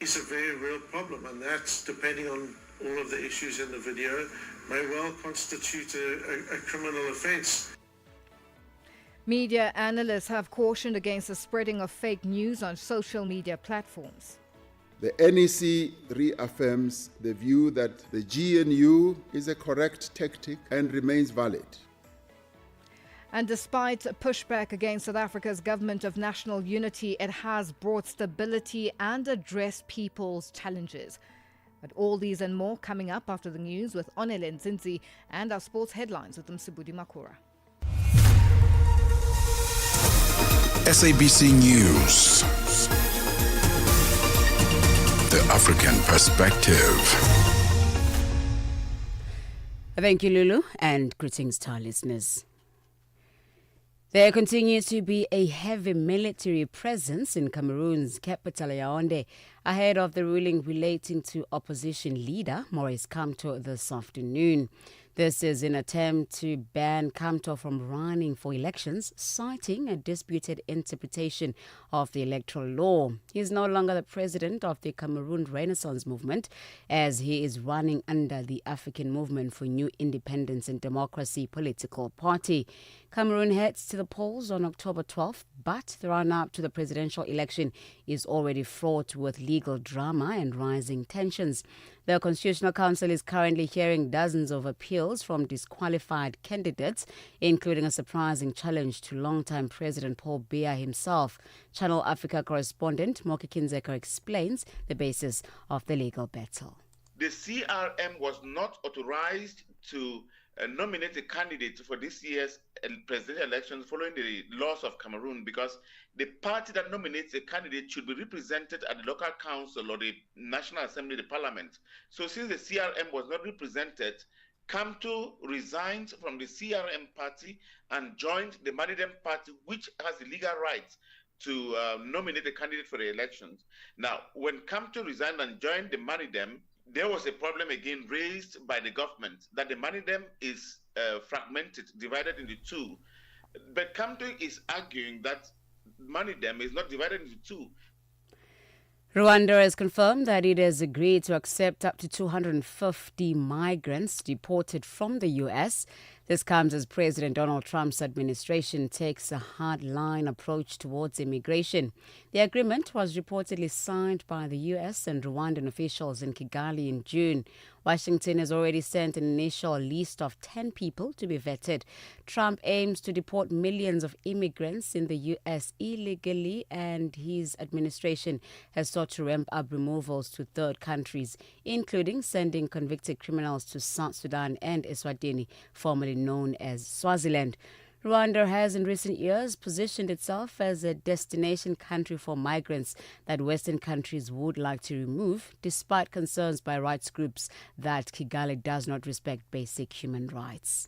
It's a very real problem, and that's, depending on all of the issues in the video, may well constitute a criminal offence. Media analysts have cautioned against the spreading of fake news on social media platforms. The NEC reaffirms the view that the GNU is a correct tactic and remains valid. And despite pushback against South Africa's government of national unity, it has brought stability and addressed people's challenges. But all these and more coming up after the news with Onele Nzinzi and our sports headlines with Msibudi Makura. SABC News. The African Perspective. Thank you, Lulu, and greetings to our listeners. There continues to be a heavy military presence in Cameroon's capital, Yaoundé, ahead of the ruling relating to opposition leader Maurice Kamto this afternoon. This is an attempt to ban Kamto from running for elections, citing a disputed interpretation of the electoral law. He is no longer the president of the Cameroon Renaissance Movement, as he is running under the African Movement for New Independence and Democracy political party. Cameroon heads to the polls on October 12th, but the run-up to the presidential election is already fraught with legal drama and rising tensions. The Constitutional Council is currently hearing dozens of appeals from disqualified candidates, including a surprising challenge to longtime President Paul Biya himself. Channel Africa correspondent Moki Kinzeka explains the basis of the legal battle. The CRM was not authorized to nominate a candidate for this year's presidential elections following the loss of Cameroon, because the party that nominates a candidate should be represented at the local council or the National Assembly, the parliament. So since the CRM was not represented, Kamto resigned from the CRM party and joined the Manidem party, which has the legal right to nominate a candidate for the elections. Now, when Kamto resigned and joined the Manidem, there was a problem again raised by the government that the Manidem is fragmented, divided into two. But Kamto is arguing that Manidem is not divided into two. Rwanda has confirmed that it has agreed to accept up to 250 migrants deported from the U.S. This comes as President Donald Trump's administration takes a hard-line approach towards immigration. The agreement was reportedly signed by the U.S. and Rwandan officials in Kigali in June. Washington has already sent an initial list of 10 people to be vetted. Trump aims to deport millions of immigrants in the U.S. illegally, and his administration has sought to ramp up removals to third countries, including sending convicted criminals to South Sudan and Eswatini, formerly known as Swaziland. Rwanda has in recent years positioned itself as a destination country for migrants that Western countries would like to remove, despite concerns by rights groups that Kigali does not respect basic human rights.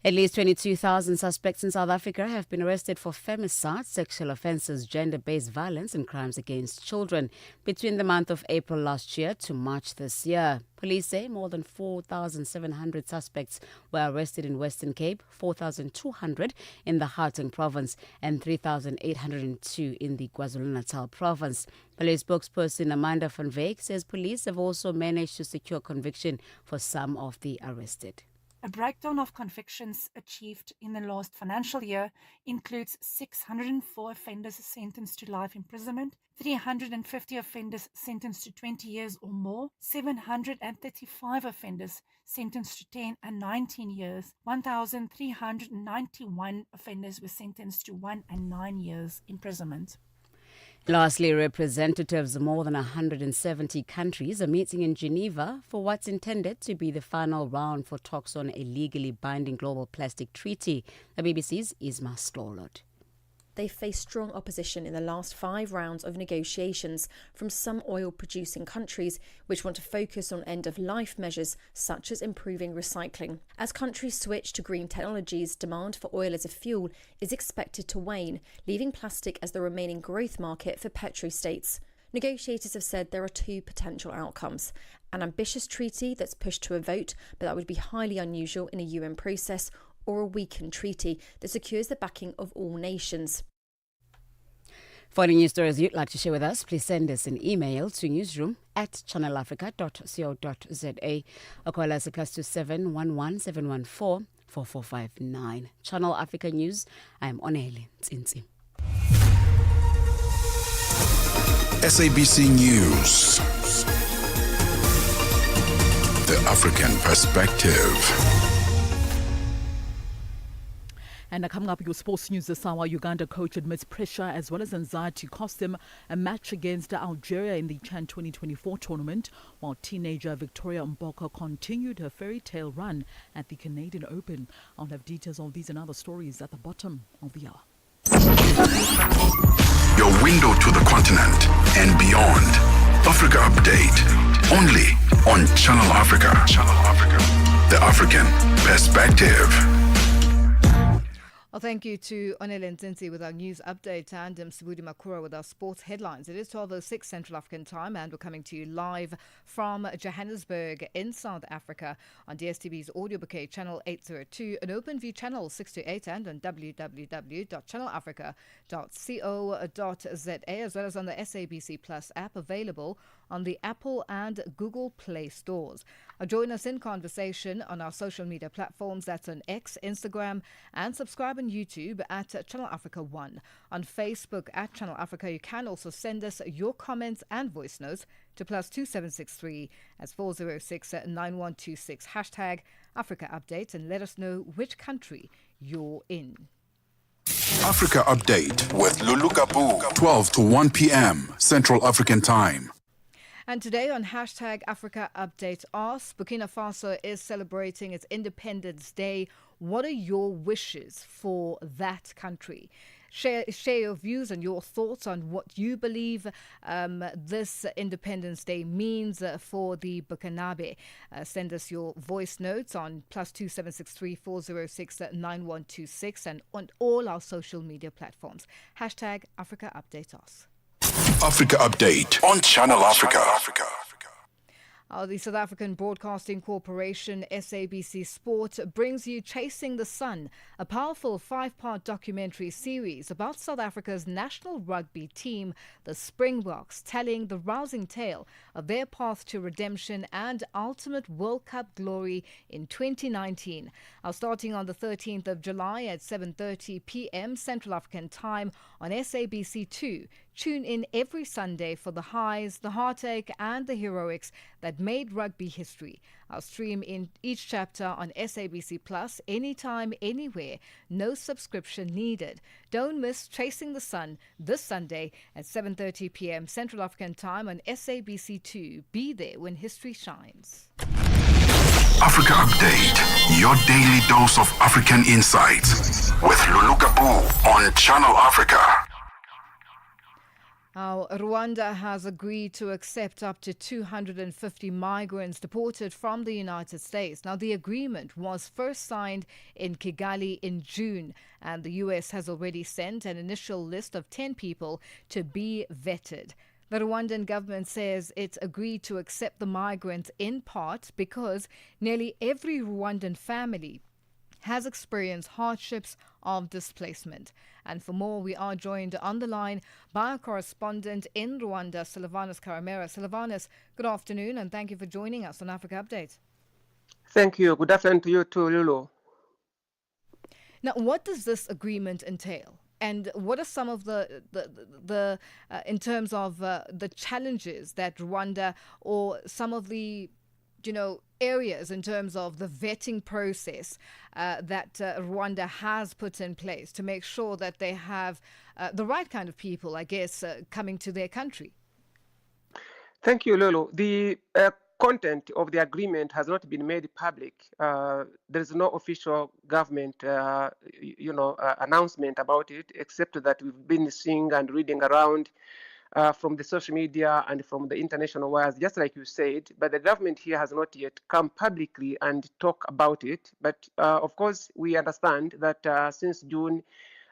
At least 22,000 suspects in South Africa have been arrested for femicide, sexual offences, gender-based violence and crimes against children between the month of April last year to March this year. Police say more than 4,700 suspects were arrested in Western Cape, 4,200 in the Gauteng province and 3,802 in the KwaZulu-Natal province. Police spokesperson Amanda van Wyk says police have also managed to secure conviction for some of the arrested. A breakdown of convictions achieved in the last financial year includes 604 offenders sentenced to life imprisonment, 350 offenders sentenced to 20 years or more, 735 offenders sentenced to 10 and 19 years, 1,391 offenders were sentenced to 1 and 9 years imprisonment. Lastly, representatives of more than 170 countries are meeting in Geneva for what's intended to be the final round for talks on a legally binding global plastic treaty. The BBC's Isma Slorlot. They face strong opposition in the last 5 rounds of negotiations from some oil-producing countries which want to focus on end-of-life measures such as improving recycling. As countries switch to green technologies, demand for oil as a fuel is expected to wane, leaving plastic as the remaining growth market for petro-states. Negotiators have said there are 2 potential outcomes: an ambitious treaty that's pushed to a vote, but that would be highly unusual in a UN process, or a weakened treaty that secures the backing of all nations. For any news stories you'd like to share with us, please send us an email to newsroom@channelafrica.co.za or call us at +27 11 714 4459. Channel Africa News. I'm Onele Ntsinzi. SABC News. The African Perspective. And coming up, your sports news this hour, Uganda coach admits pressure as well as anxiety cost him a match against Algeria in the CHAN 2024 tournament, while teenager Victoria Mboka continued her fairy tale run at the Canadian Open. I'll have details on these and other stories at the bottom of the hour. Your window to the continent and beyond. Africa Update. Only on Channel Africa. The African Perspective. Well, thank you to Onele Ntsinzi with our news update and Msibudi Makura with our sports headlines. It is 12:06 Central African time and we're coming to you live from Johannesburg in South Africa on DSTV's audio bouquet channel 802, an OpenView channel 628 and on www.channelafrica.co.za as well as on the SABC Plus app available on the Apple and Google Play stores. Join us in conversation on our social media platforms. That's on X, Instagram, and subscribe on YouTube at Channel Africa 1. On Facebook at Channel Africa, you can also send us your comments and voice notes to +2763 as 406 9126 hashtag Africa Update and let us know which country you're in. Africa Update with Lulu Gaboo. 12 to 1 p.m. Central African Time. And today on hashtag Africa Update Ask, Burkina Faso is celebrating its Independence Day. What are your wishes for that country? Share your views and your thoughts on what you believe this Independence Day means for the Burkinabe. Send us your voice notes on +2763 406 9126 and on all our social media platforms. Hashtag Africa Update Us. Africa Update on Channel Africa. The South African Broadcasting Corporation, SABC Sport, brings you Chasing the Sun, a powerful 5-part documentary series about South Africa's national rugby team, the Springboks, telling the rousing tale of their path to redemption and ultimate World Cup glory in 2019. Starting on the 13th of July at 7:30 p.m. Central African Time on SABC2. Tune in every Sunday for the highs, the heartache and the heroics that made rugby history. I'll stream in each chapter on SABC Plus anytime, anywhere. No subscription needed. Don't miss Chasing the Sun this Sunday at 7:30 p.m. Central African Time on SABC2. Be there when history shines. Africa Update, your daily dose of African insights with Lulu Gaboo on Channel Africa. Rwanda has agreed to accept up to 250 migrants deported from the United States. Now, the agreement was first signed in Kigali in June, and the U.S. has already sent an initial list of 10 people to be vetted. The Rwandan government says it's agreed to accept the migrants in part because nearly every Rwandan family has experienced hardships of displacement. And for more, we are joined on the line by our correspondent in Rwanda, Silvanus Karamera. Silvanus, good afternoon and thank you for joining us on Africa Update. Thank you. Good afternoon to you too, Lulu. Now, what does this agreement entail? And what are some of the in terms of the challenges that Rwanda or some of the areas in terms of the vetting process that Rwanda has put in place to make sure that they have the right kind of people, I guess, coming to their country? Thank you, Lulu. The content of the agreement has not been made public. There is no official government, announcement about it, except that we've been seeing and reading around from the social media and from the international wires, just like you said. But the government here has not yet come publicly and talk about it. But of course, we understand that since June,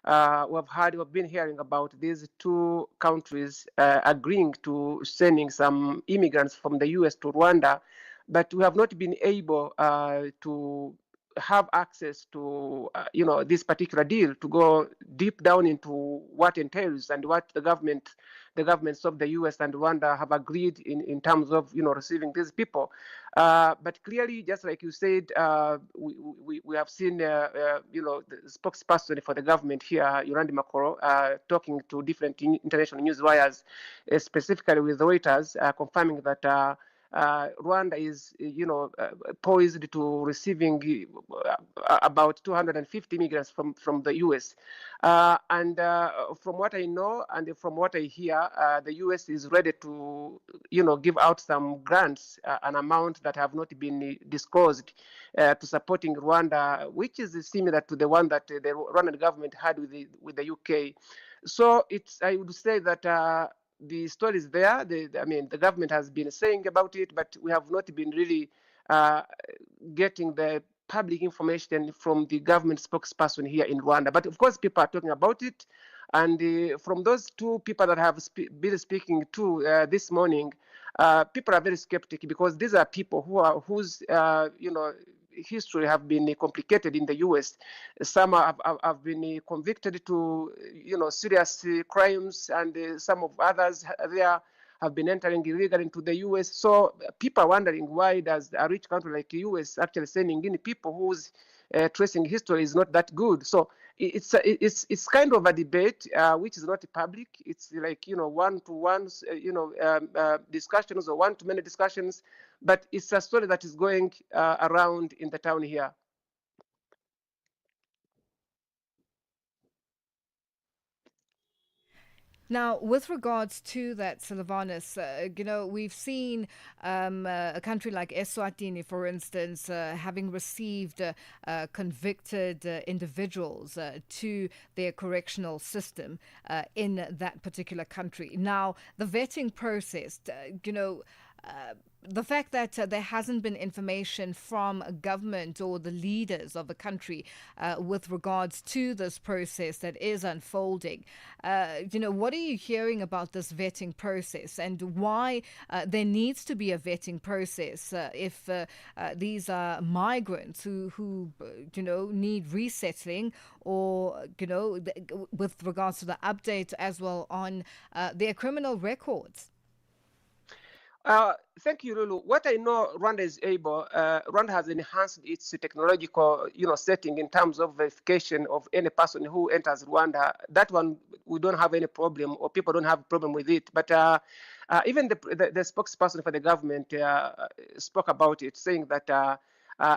we've been hearing about these two countries agreeing to sending some immigrants from the US to Rwanda, but we have not been able to have access to this particular deal, to go deep down into what entails and what the governments of the US and Rwanda have agreed in terms of receiving these people. But clearly, just like you said, we have seen the spokesperson for the government here, Yolandi Makolo, talking to different international news wires, specifically with Reuters, confirming that Rwanda is, poised to receiving about 250 migrants from the U.S. And from what I know and from what I hear, the U.S. is ready to, give out some grants, an amount that have not been disclosed, to supporting Rwanda, which is similar to the one that the Rwandan government had with the UK. So I would say that. The story is there. The government has been saying about it, but we have not been really getting the public information from the government spokesperson here in Rwanda. But of course, people are talking about it. And from those two people that have been speaking to this morning, people are very skeptical because these are people whose history have been complicated in the U.S. Some have been convicted to serious crimes, and some of others there have been entering illegally into the U.S. So people are wondering, why does a rich country like the U.S. actually sending in people whose tracing history is not that good? So it's kind of a debate which is not public. It's like one-to-one discussions or one-to-many discussions, but it's a story that is going around in the town here. Now, with regards to that, Sylvanus, we've seen a country like Eswatini, for instance, having received convicted individuals to their correctional system in that particular country. Now, the vetting process, the fact that there hasn't been information from government or the leaders of the country with regards to this process that is unfolding, what are you hearing about this vetting process, and why there needs to be a vetting process if these are migrants who need resettling, or with regards to the update as well on their criminal records? Thank you, Lulu. What I know, Rwanda has enhanced its technological, setting in terms of verification of any person who enters Rwanda. That one, we don't have any problem, or people don't have a problem with it. But even the spokesperson for the government spoke about it, saying that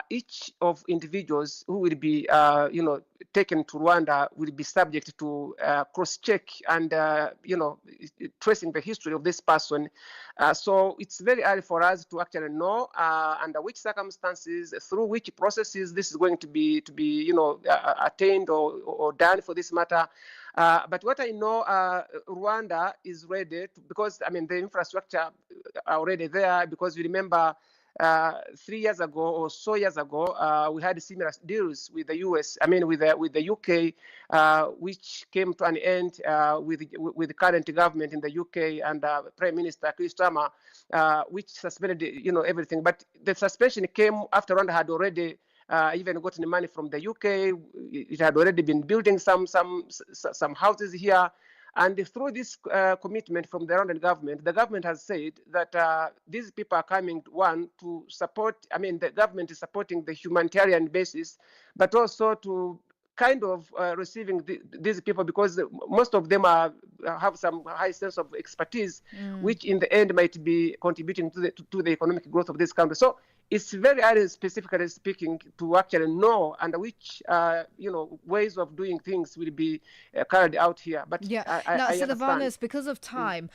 each of individuals who will be, taken to Rwanda will be subject to cross-check and, tracing the history of this person. So it's very early for us to actually know under which circumstances, through which processes this is going to be attained or done for this matter. But what I know, Rwanda is ready because the infrastructure are already there, because you remember 3 years ago or so years ago, we had similar deals with the US, with the UK, which came to an end with the current government in the UK and Prime Minister Chris Starmer, which suspended everything. But the suspension came after Rwanda had already even gotten money from the UK. It had already been building some houses here. And through this commitment from the Rwandan government, the government has said that these people are coming, one, to support, the government is supporting the humanitarian basis, but also to kind of receiving these people, because most of them have some high sense of expertise, which in the end might be contributing to the economic growth of this country. So it's very early, specifically speaking, to actually know under which ways of doing things will be carried out here. But now, Sylvanus, because of time,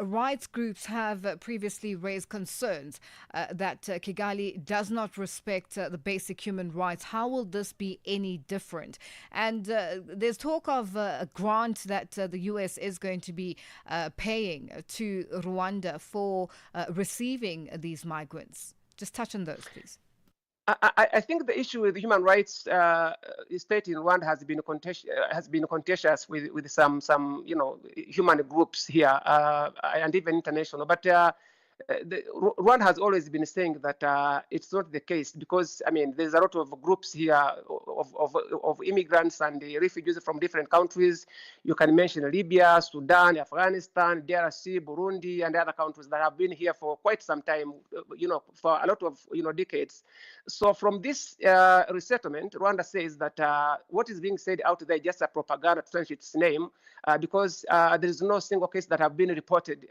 rights groups have previously raised concerns that Kigali does not respect the basic human rights. How will this be any different? And there's talk of a grant that the US is going to be paying to Rwanda for receiving these migrants. Just touch on those, please. I think the issue with human rights state in Rwanda has been contentious with some human groups here and even international. But Rwanda has always been saying that it's not the case because, I mean, there's a lot of groups here of immigrants and refugees from different countries. You can mention Libya, Sudan, Afghanistan, DRC, Burundi, and other countries that have been here for quite some time, for a lot of, decades. So from this resettlement, Rwanda says that what is being said out there is just a propaganda to change its name because there is no single case that have been reported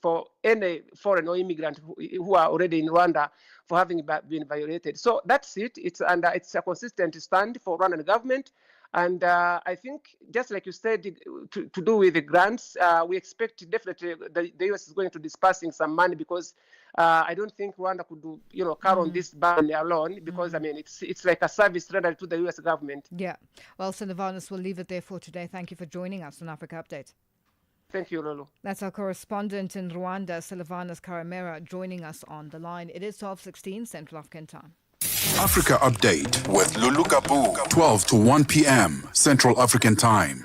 for any foreign or immigrant who are already in Rwanda for having been violated. So that's it. It's a consistent stand for Rwandan government. And I think, just like you said, to do with the grants, we expect definitely the U.S. is going to dispersing some money because I don't think Rwanda could do, carry on this burden alone because, I mean, it's like a service rendered to the U.S. government. Yeah. Well, Silvanus, we'll leave it there for today. Thank you for joining us on Africa Update. Thank you, Lulu. That's our correspondent in Rwanda, Silvanus Karamera, joining us on the line. It is 12:16 Central African Time. Africa Update with Lulu Gaboo, 12 to 1 p.m. Central African Time.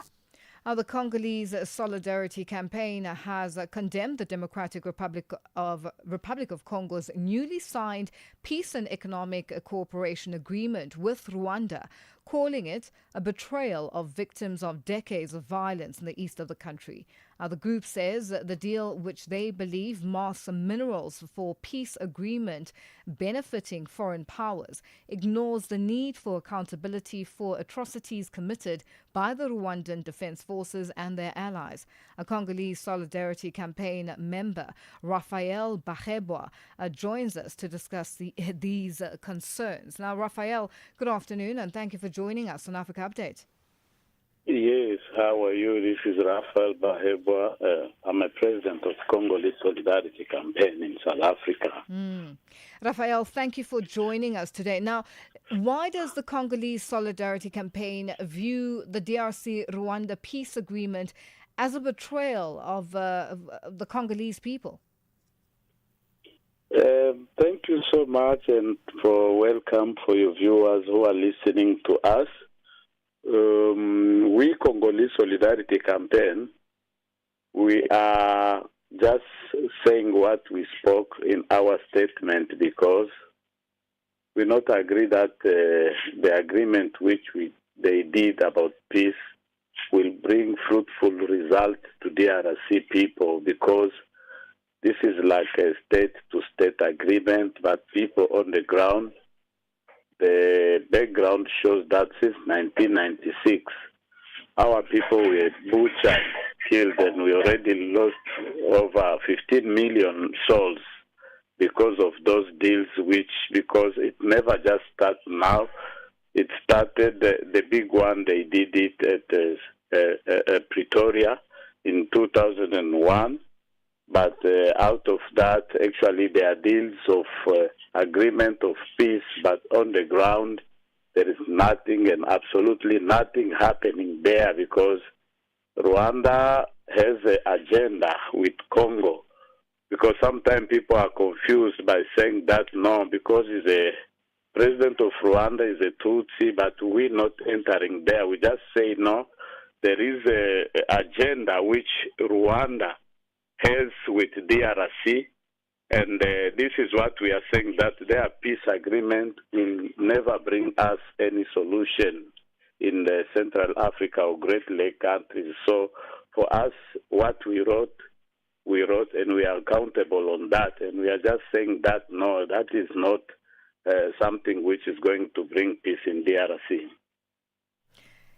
The Congolese Solidarity Campaign has condemned the Democratic Republic of Congo's newly signed Peace and Economic Cooperation Agreement with Rwanda, calling it a betrayal of victims of decades of violence in the east of the country. The group says the deal, which they believe masks minerals for peace agreement benefiting foreign powers, ignores the need for accountability for atrocities committed by the Rwandan Defense Forces and their allies. A Congolese Solidarity Campaign member, Raphael Bahebwa, joins us to discuss these concerns. Now, Raphael, good afternoon and thank you for joining us on Africa Update. Yes, how are you? This is Raphael Bahebwa. I'm a president of Congolese Solidarity Campaign in South Africa. Raphael, thank you for joining us today. Now, why does the Congolese Solidarity Campaign view the DRC-Rwanda peace agreement as a betrayal of the Congolese people? Thank you so much and welcome for your viewers who are listening to us. We Congolese Solidarity Campaign, we are just saying what we spoke in our statement because we not agree that the agreement which they did about peace will bring fruitful results to DRC people because this is like a state-to-state agreement, but people on the ground, the background shows that since 1996, our people were butchered, killed, and we already lost over 15 million souls because of those deals, because it never just started now. It started, the big one, they did it at Pretoria in 2001. But out of that, actually, there are deals of agreement of peace, but on the ground, there is nothing and absolutely nothing happening there because Rwanda has an agenda with Congo. Because sometimes people are confused by saying that, no, because he's a president of Rwanda is a Tutsi, but we're not entering there. We just say, no, there is an agenda which Rwanda has with DRC, and this is what we are saying, that their peace agreement will never bring us any solution in the Central Africa or Great Lake countries. So for us, what we wrote, and we are accountable on that, and we are just saying that, no, that is not something which is going to bring peace in DRC.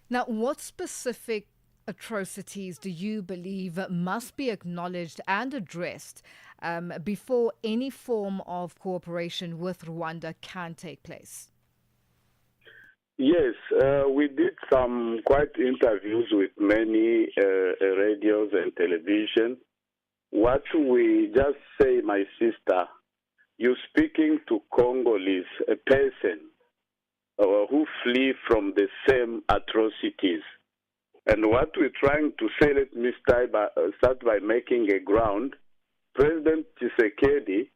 Now, what specific atrocities do you believe must be acknowledged and addressed before any form of cooperation with Rwanda can take place? Yes, we did some quite interviews with many radios and television. What we just say, my sister, you speaking to Congolese, a person who flee from the same atrocities. And what we're trying to say, let me start by making a ground. President Tshisekedi,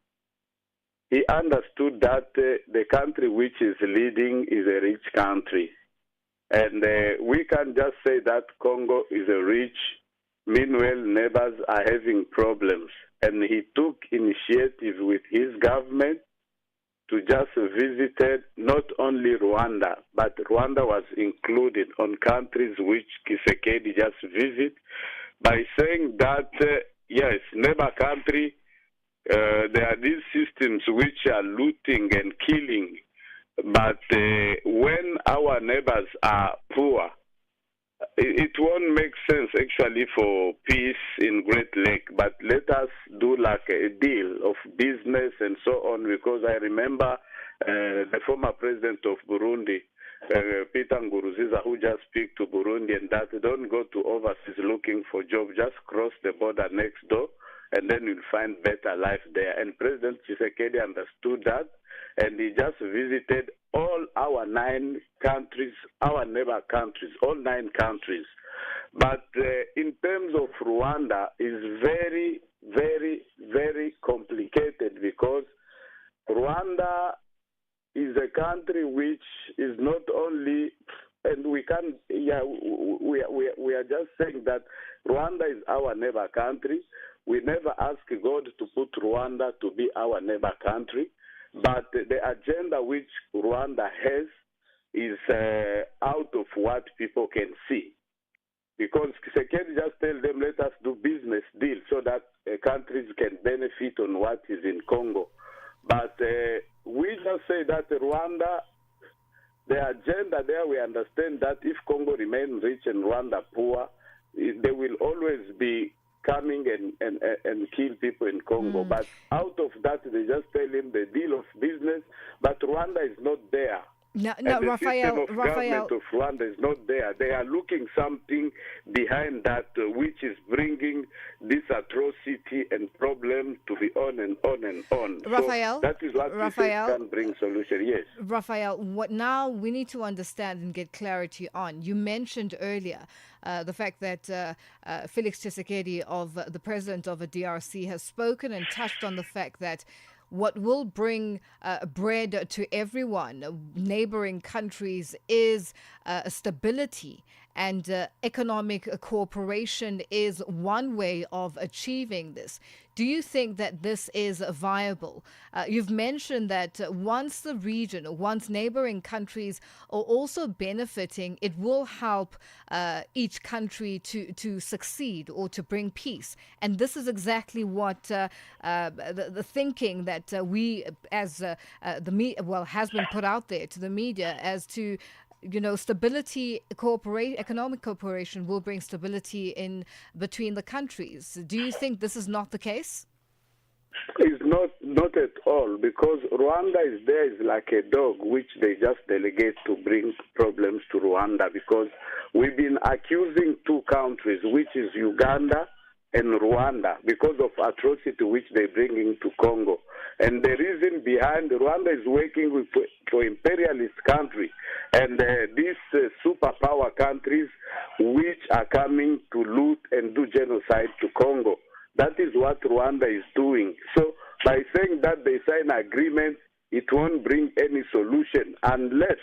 he understood that the country which is leading is a rich country. And we can just say that Congo is a rich, meanwhile neighbors are having problems. and he took initiative with his government to just visit not only Rwanda, but Rwanda was included on countries which Tshisekedi just visit by saying that, yes, neighbor country, there are these systems which are looting and killing, but when our neighbors are poor, it won't make sense actually for peace in Great Lake, but let us do like a deal of business and so on, because I remember the former president of Burundi, Peter Nguruziza, who just speak to Burundi and that don't go to overseas looking for job, just cross the border next door and then you'll find better life there. And President Tshisekedi understood that, and he just visited all our 9 countries, our neighbor countries, all 9 countries. But in terms of Rwanda, is very, very, very complicated, because Rwanda is a country which is not only, and we can, we are just saying that Rwanda is our neighbor country. We never ask God to put Rwanda to be our neighbor country, but the agenda which Rwanda has is out of what people can see. Because Tshisekedi just tell them, let us do business deal so that countries can benefit on what is in Congo. But we just say that Rwanda, the agenda there, we understand that if Congo remains rich and Rwanda poor, they will always be coming and kill people in Congo. But out of that, they just tell him the deal of business, but Rwanda is not there. No, the Raphael, system of government of Rwanda is not there. They are looking something behind that, which is bringing this atrocity and problem to be on and on and on. Raphael, so that is what we say can bring solution. Yes, Raphael. What now we need to understand and get clarity on. You mentioned earlier the fact that Felix Tshisekedi, of the president of the DRC, has spoken and touched on the fact that what will bring bread to everyone, neighboring countries, is stability. And economic cooperation is one way of achieving this. Do you think that this is viable? You've mentioned that once the region, once neighboring countries are also benefiting, it will help each country to succeed or to bring peace. And this is exactly what the thinking that we, as the media, has been put out there to the media as to, stability, economic cooperation will bring stability in between the countries. Do you think this is not the case? It's not at all, because Rwanda is there is like a dog which they just delegate to bring problems to Rwanda, because we've been accusing 2 countries, which is Uganda and Rwanda, because of atrocity which they bring into Congo. And the reason behind, Rwanda is working for imperialist country and these superpower countries which are coming to loot and do genocide to Congo. That is what Rwanda is doing. So by saying that they sign agreement, it won't bring any solution unless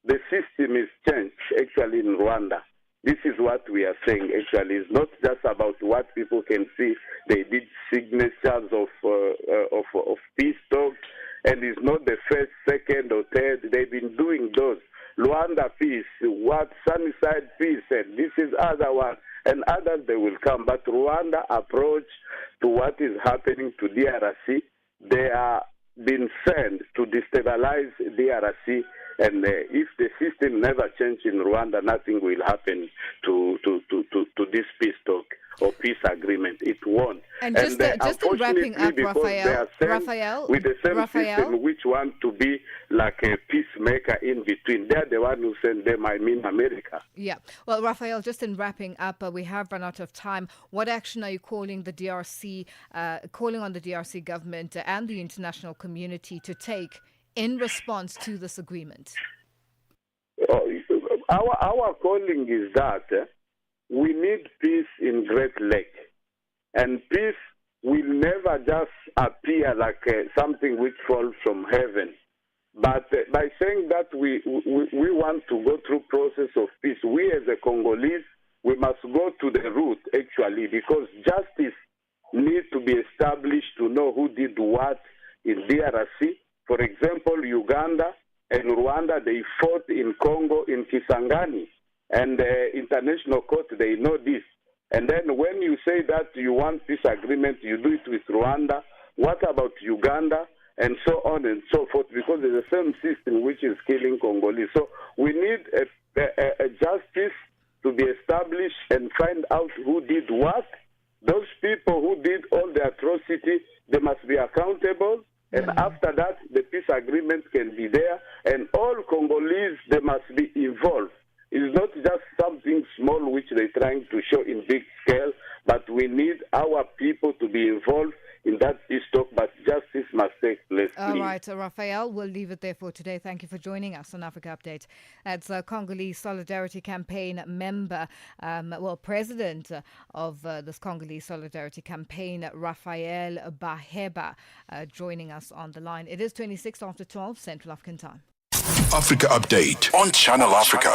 the system is changed actually in Rwanda. This is what we are saying actually. It's not just about what people can see. They did signatures of peace talks, and it's not the first, second, or third. They've been doing those. Luanda peace, what Sunnyside peace, and this is other one, and others they will come. But Rwanda approach to what is happening to DRC, they are being sent to destabilize DRC. And if the system never changes in Rwanda, nothing will happen to this peace talk or peace agreement. It won't. And just in wrapping up, Raphael, with the same system which want to be like a peacemaker in between. They're the one who send them, I mean America. Yeah. Well, Raphael, just in wrapping up, we have run out of time. What action are you calling the DRC, calling on the DRC government and the international community to take in response to this agreement? Our calling is that we need peace in Great Lake. And peace will never just appear like something which falls from heaven. But by saying that we want to go through process of peace, we as a Congolese, we must go to the root actually, because justice need to be established to know who did what in DRC. For example, Uganda and Rwanda, they fought in Congo, in Kisangani, and the international court, they know this. And then when you say that you want this agreement, you do it with Rwanda. What about Uganda? And so on and so forth, because it's the same system which is killing Congolese. So we need a justice to be established and find out who did what. Those people who did all the atrocity, they must be accountable. And after that, the peace agreement can be there. And all Congolese, they must be involved. It's not just something small which they're trying to show in big scale, but we need our people to be involved in that peace talk, but justice must take place. All right, Raphael, we'll leave it there for today. Thank you for joining us on Africa Update. That's a Congolese Solidarity Campaign member, president of this Congolese Solidarity Campaign, Raphael Baheba, joining us on the line. It is 26 after 12 Central African Time. Africa Update on Channel Africa.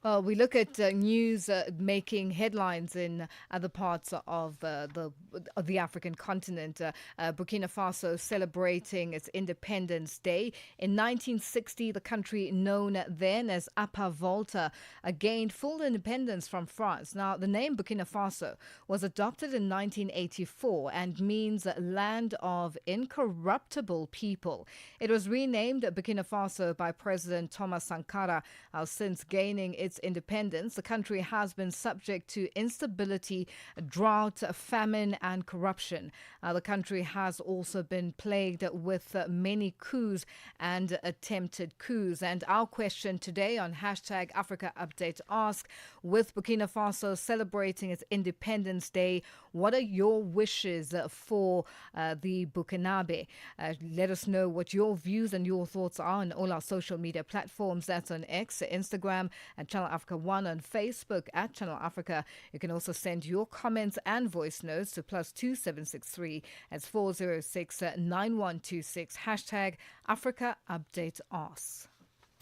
Well, we look at news making headlines in other parts of the African continent. Burkina Faso celebrating its Independence Day. In 1960, the country known then as Upper Volta gained full independence from France. Now, the name Burkina Faso was adopted in 1984 and means land of incorruptible people. It was renamed Burkina Faso by President Thomas Sankara since gaining its independence. The country has been subject to instability, drought, famine, and corruption. The country has also been plagued with many coups and attempted coups. And our question today on hashtag Africa Update asks, with Burkina Faso celebrating its Independence Day, what are your wishes for the Burkinabe? Let us know what your views and your thoughts are on all our social media platforms. That's on X, Instagram, and Channel Africa 1, on Facebook at Channel Africa. You can also send your comments and voice notes to +2763 at 406 9126. Hashtag Africa Update Us.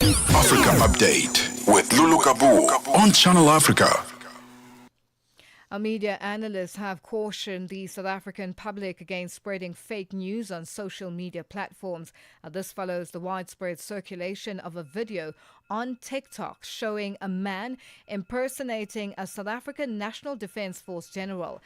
Africa Update with Lulu Gaboo on Channel Africa. Our media analysts have cautioned the South African public against spreading fake news on social media platforms. This follows the widespread circulation of a video on TikTok showing a man impersonating a South African National Defence Force general.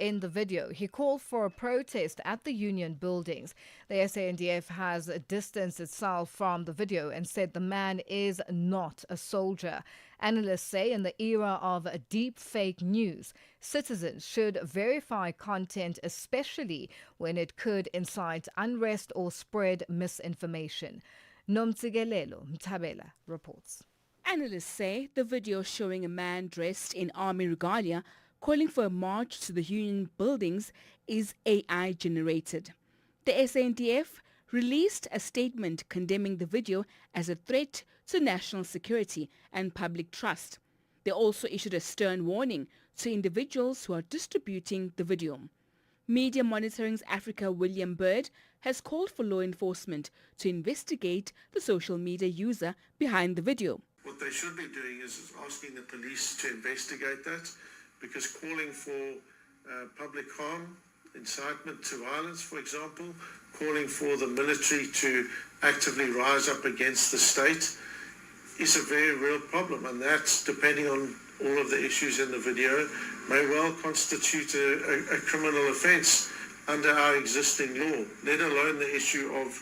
In the video, he called for a protest at the Union buildings. The SANDF has distanced itself from the video and said the man is not a soldier. Analysts say in the era of deep fake news, citizens should verify content, especially when it could incite unrest or spread misinformation. Nomtsigelelo Mtabela reports. Analysts say the video showing a man dressed in army regalia calling for a march to the Union buildings is AI generated. The SANDF released a statement condemning the video as a threat to national security and public trust. They also issued a stern warning to individuals who are distributing the video. Media Monitoring's Africa William Bird has called for law enforcement to investigate the social media user behind the video. What they should be doing is asking the police to investigate that, because calling for public harm, incitement to violence, for example, calling for the military to actively rise up against the state is a very real problem, and that's, depending on all of the issues in the video, may well constitute a criminal offence under our existing law, let alone the issue of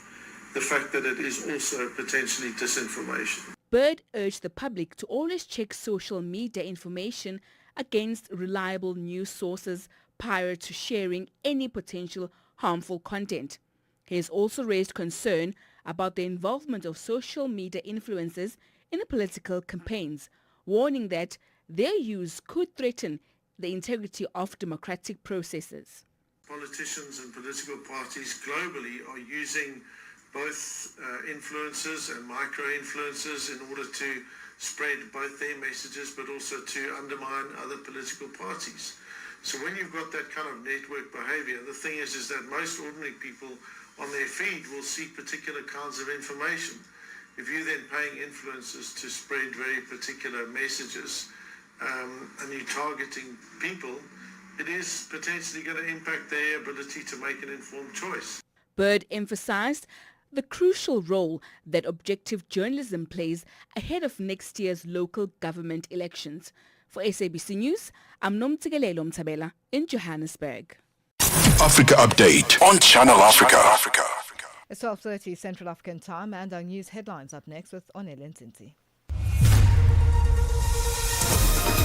the fact that it is also potentially disinformation. Bird urged the public to always check social media information against reliable news sources prior to sharing any potential harmful content. He has also raised concern about the involvement of social media influencers in political campaigns, warning that their use could threaten the integrity of democratic processes. Politicians and political parties globally are using both influencers and micro-influencers in order to spread both their messages, but also to undermine other political parties. So when you've got that kind of network behavior, the thing is that most ordinary people on their feed will see particular kinds of information. If you're then paying influencers to spread very particular messages and you're targeting people, it is potentially going to impact their ability to make an informed choice. Bird emphasized the crucial role that objective journalism plays ahead of next year's local government elections. For SABC News, I'm Nomtsigelelo Mtabela in Johannesburg. Africa Update on Channel Africa. It's 12:30 Central African Time, and our news headlines up next with Onele Ntinti.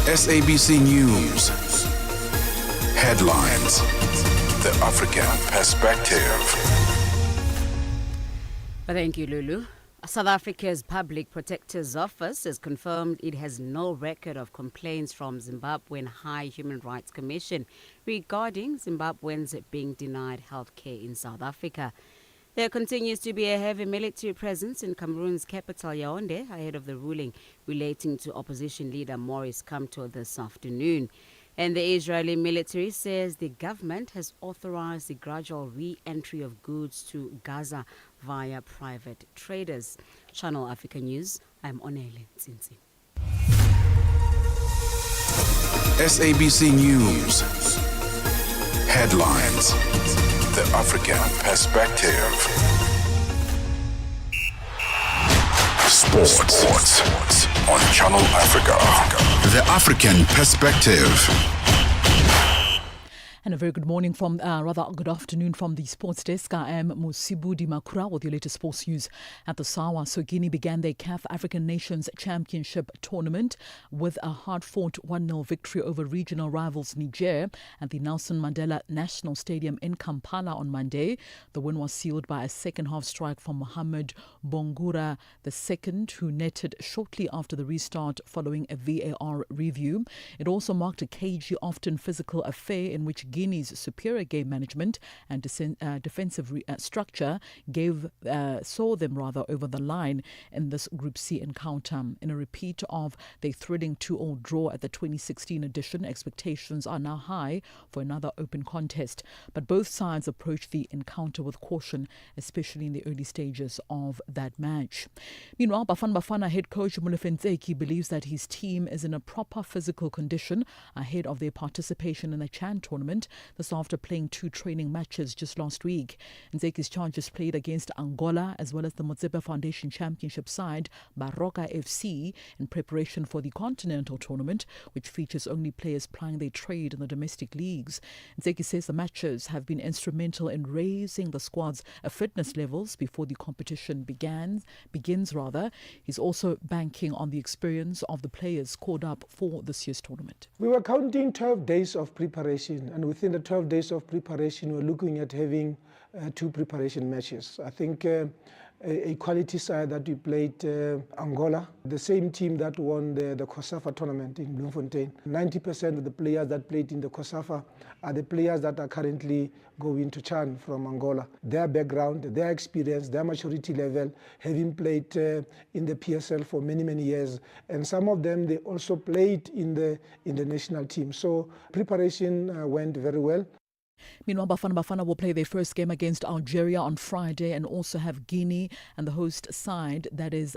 SABC News. Headlines. The African Perspective. Thank you, Lulu. South Africa's Public Protector's Office has confirmed it has no record of complaints from Zimbabwean High Human Rights Commission regarding Zimbabweans being denied healthcare in South Africa. There continues to be a heavy military presence in Cameroon's capital, Yaoundé, ahead of the ruling relating to opposition leader Maurice Kamto this afternoon. And the Israeli military says the government has authorized the gradual re-entry of goods to Gaza via private traders. Channel Africa News, I'm Onele Ntinti. SABC News. Headlines. The African Perspective. Sports on Channel Africa. The African Perspective. And a very good morning good afternoon from the sports desk. I am Musibu Dimakura with your latest sports news at the Sawa. So Guinea began their CAF African Nations Championship tournament with a hard-fought 1-0 victory over regional rivals Niger at the Nelson Mandela National Stadium in Kampala on Monday. The win was sealed by a second-half strike from Mohamed Bongura II, who netted shortly after the restart following a VAR review. It also marked a cagey, often physical affair in which Guinea's superior game management and defensive structure saw them over the line in this Group C encounter. In a repeat of their thrilling 2-2 draw at the 2016 edition, expectations are now high for another open contest. But both sides approach the encounter with caution, especially in the early stages of that match. Meanwhile, Bafana head coach Molefe Ntseki believes that his team is in a proper physical condition ahead of their participation in the CHAN tournament. This after playing 2 training matches just last week. Ntseki's Chargers played against Angola as well as the Motsepe Foundation Championship side Baroka FC in preparation for the Continental Tournament, which features only players plying their trade in the domestic leagues. Ntseki says the matches have been instrumental in raising the squad's fitness levels before the competition begins. He's also banking on the experience of the players called up for this year's tournament. We were counting 12 days of preparation, and within the 12 days of preparation, we're looking at having 2 preparation matches. I think a quality side that we played Angola, the same team that won the COSAFA tournament in Bloemfontein. 90% of the players that played in the COSAFA are the players that are currently going to CHAN from Angola. Their background, their experience, their maturity level, having played in the PSL for many, many years. And some of them, they also played in the national team. So preparation went very well. Meanwhile, Bafana will play their first game against Algeria on Friday and also have Guinea and the host side, that is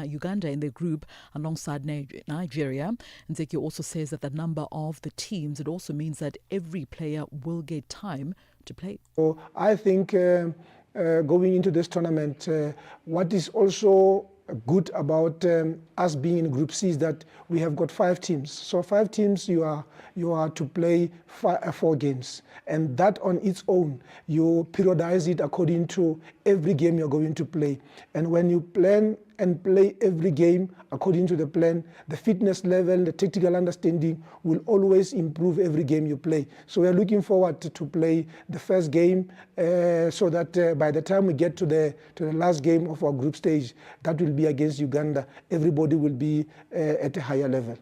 Uganda, in their group alongside Nigeria. And Ntseki also says that the number of the teams, it also means that every player will get time to play. So I think going into this tournament, what is also good about us being in Group C is that we have got 5 teams. So 5 teams, you are to play 4 games. And that on its own, you periodize it according to every game you're going to play. And when you plan and play every game according to the plan, the fitness level, the tactical understanding will always improve every game you play. So we're looking forward to play the first game so that by the time we get to the last game of our group stage, that will be against Uganda, everybody will be at a higher level.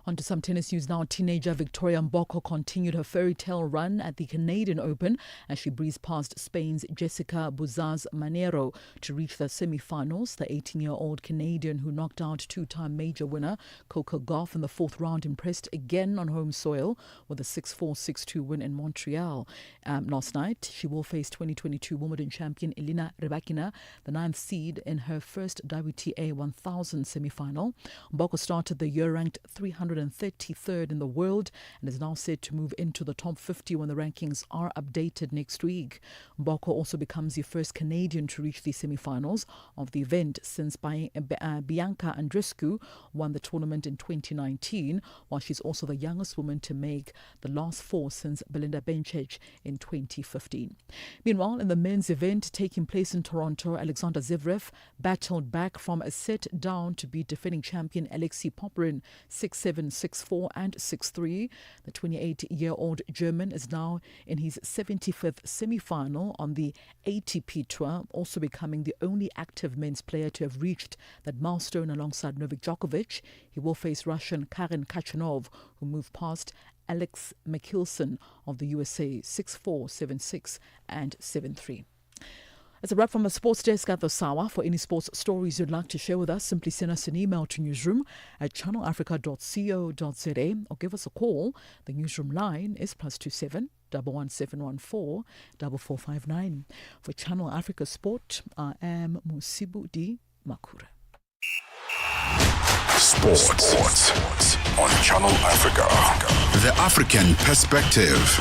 On to some tennis news now. Teenager Victoria Mboko continued her fairy tale run at the Canadian Open as she breezed past Spain's Jessica Buzaz Manero to reach the semi-finals. The 18-year-old Canadian, who knocked out 2-time major winner Coco Gauff in the 4th round, impressed again on home soil with a 6-4, 6-2 win in Montreal. Last night, she will face 2022 Wimbledon champion Elena Rybakina, the 9th seed, in her first WTA 1000 semi-final. Mboko started the year ranked 300 133rd in the world and is now set to move into the top 50 when the rankings are updated next week. Mboko also becomes the first Canadian to reach the semi-finals of the event since Bianca Andreescu won the tournament in 2019, while she's also the youngest woman to make the last four since Belinda Bencic in 2015. Meanwhile, in the men's event taking place in Toronto, Alexander Zverev battled back from a set down to beat defending champion Alexei Popyrin 6-7, 6-4 and 6-3. The 28-year-old German is now in his 75th semi-final on the ATP Tour, also becoming the only active men's player to have reached that milestone alongside Novak Djokovic. He will face Russian Karen Khachanov, who moved past Alex Michelson of the USA 6-4, 7-6 and 7-3. As a wrap from the sports desk at the Sawa. For any sports stories you'd like to share with us, simply send us an email to newsroom@channelafrica.co.za or give us a call. The newsroom line is +27 11714 4459. For Channel Africa Sport, I am Musibu Di Makura. Sports on Channel Africa. The African Perspective.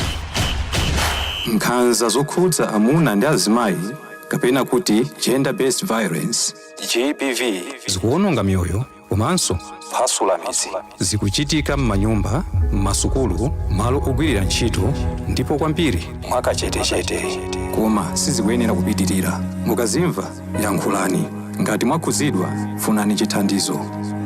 Nkhanza zokhudza amuna ndi azimayi kapena kuti gender-based violence GBV zikuwononga mioyo komanso kuphwasula mizi. Zikuchitika m'manyumba, m'masukulu, malo ogwirira ntchito ndipo kwambiri mwakachetechete, koma sizikuyenera kupitirira. Mukazimva yankhulani. Ngati mwakhudzidwa funani chithandizo,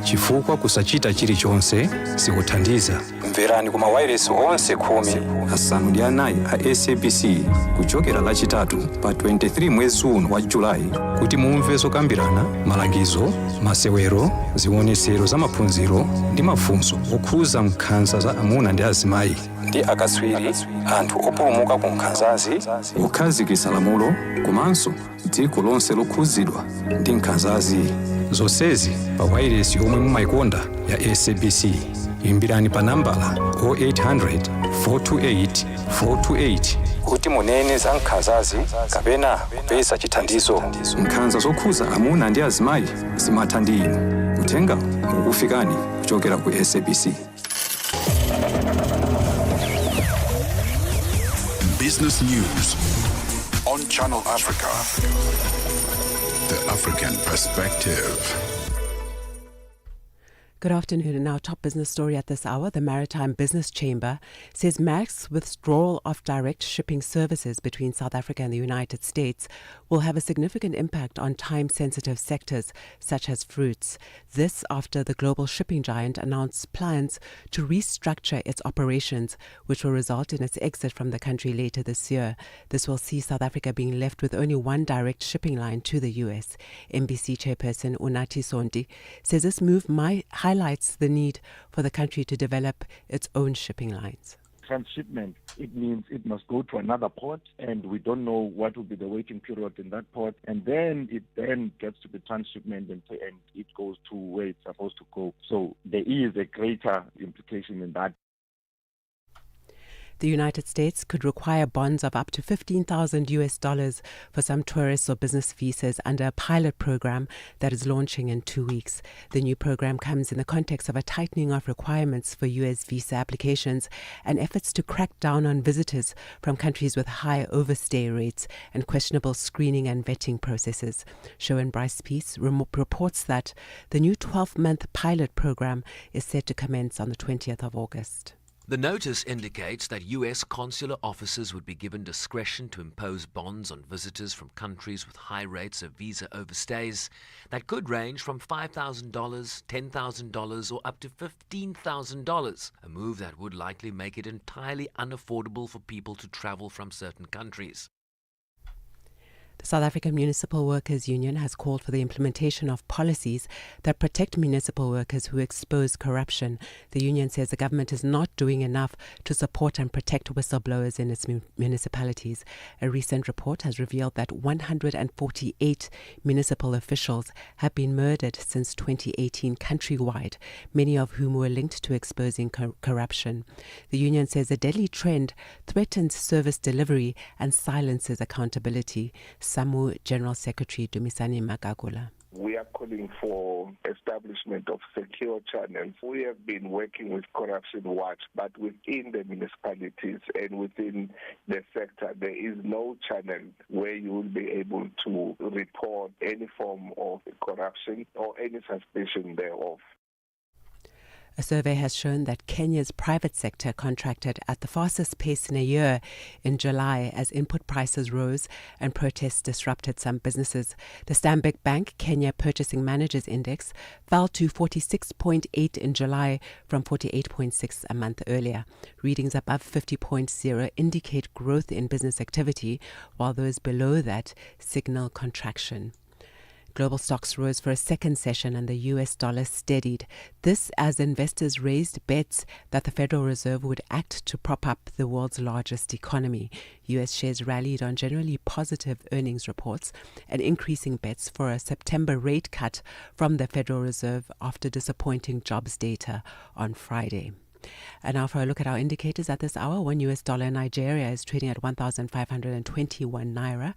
chifukwa kusachita chilichonse sikuthandiza. Mverani kuma wireless onse 14 a SABC kuchokera lachitatu pa 23 mwezi uno wa Julai kuti mumve zokambirana, malangizo, masewero, zionesero za maphunziro ndi mafunso okhuza nkhanza za amuna ndi azimayi ndi akatswiri, anthu opulumuka ku nkhanzazi, kukhazikitsa lamulo komanso dziko lonse lokhudzidwa ndi nkhanzazi. Zonsezi pa wireless yomwe mumayikonda ya SABC. Imbirani pa nambala 0800 428 428 kuti munene za nkhanzazi kapena kupeza chithandizo. Nkhanza zokhuza amuna ndi azimayi zimatha ndi inu. Uthenga ukufikani kuchokera ku SABC. Business News on Channel Africa. The African Perspective. Good afternoon. And our top business story at this hour. The Maritime Business Chamber says MAC's withdrawal of direct shipping services between South Africa and the United States will have a significant impact on time-sensitive sectors such as fruits. This after the global shipping giant announced plans to restructure its operations, which will result in its exit from the country later this year. This will see South Africa being left with only one direct shipping line to the US. MBC chairperson Unathi Sonti says this move might highlights the need for the country to develop its own shipping lines. Transshipment, it means it must go to another port, and we don't know what will be the waiting period in that port, and then it gets to the transshipment and it goes to where it's supposed to go. So there is a greater implication in that. The United States could require bonds of up to $15,000 for some tourists or business visas under a pilot program that is launching in 2 weeks. The new program comes in the context of a tightening of requirements for U.S. visa applications and efforts to crack down on visitors from countries with high overstay rates and questionable screening and vetting processes. Showen Bryce Peace reports that the new 12-month pilot program is set to commence on the 20th of August. The notice indicates that U.S. consular officers would be given discretion to impose bonds on visitors from countries with high rates of visa overstays that could range from $5,000, $10,000 or up to $15,000, a move that would likely make it entirely unaffordable for people to travel from certain countries. The South African Municipal Workers Union has called for the implementation of policies that protect municipal workers who expose corruption. The union says the government is not doing enough to support and protect whistleblowers in its municipalities. A recent report has revealed that 148 municipal officials have been murdered since 2018 countrywide, many of whom were linked to exposing corruption. The union says a deadly trend threatens service delivery and silences accountability. SAMU General Secretary Dumisani Magagula. We are calling for establishment of secure channels. We have been working with Corruption Watch, but within the municipalities and within the sector, there is no channel where you will be able to report any form of corruption or any suspicion thereof. A survey has shown that Kenya's private sector contracted at the fastest pace in a year in July as input prices rose and protests disrupted some businesses. The Stanbic Bank Kenya Purchasing Managers Index fell to 46.8 in July from 48.6 a month earlier. Readings above 50.0 indicate growth in business activity, while those below that signal contraction. Global stocks rose for a second session and the US dollar steadied. This as investors raised bets that the Federal Reserve would act to prop up the world's largest economy. US shares rallied on generally positive earnings reports and increasing bets for a September rate cut from the Federal Reserve after disappointing jobs data on Friday. And now for a look at our indicators at this hour. $1 US in Nigeria is trading at 1,521 naira.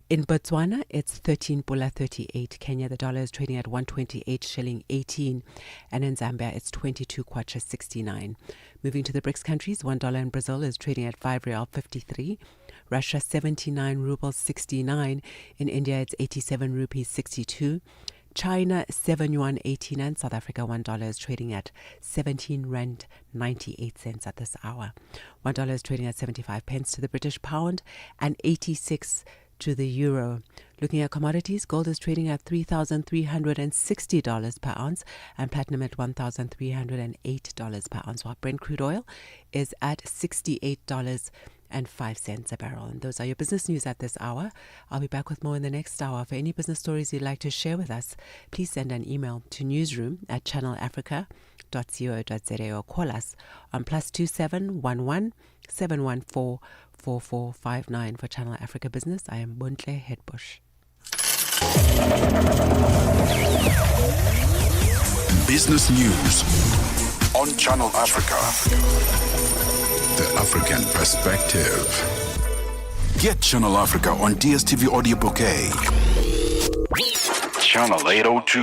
In Botswana, it's 13 pula 38. Kenya, the dollar is trading at 128 shilling 18. And in Zambia, it's 22 kwacha 69. Moving to the BRICS countries, $1 in Brazil is trading at 5 real 53. Russia, 79 rubles 69. In India, it's 87 rupees 62. China, 7 yuan 18, and South Africa, $1 is trading at 17 rand 98 cents at this hour. $1 is trading at 75 pence to the British pound and 86 to the euro. Looking at commodities, gold is trading at $3,360 per ounce and platinum at $1,308 per ounce, while Brent crude oil is at $68.05 a barrel. And those are your business news at this hour. I'll be back with more in the next hour. For any business stories you'd like to share with us, please send an email to newsroom@channelafrica.co.za or call us on +27 11 714 4459 for Channel Africa Business. I am Bontle Hedbush. Business news on Channel Africa. The African perspective. Get Channel Africa on DSTV Audio Bouquet. Channel 802.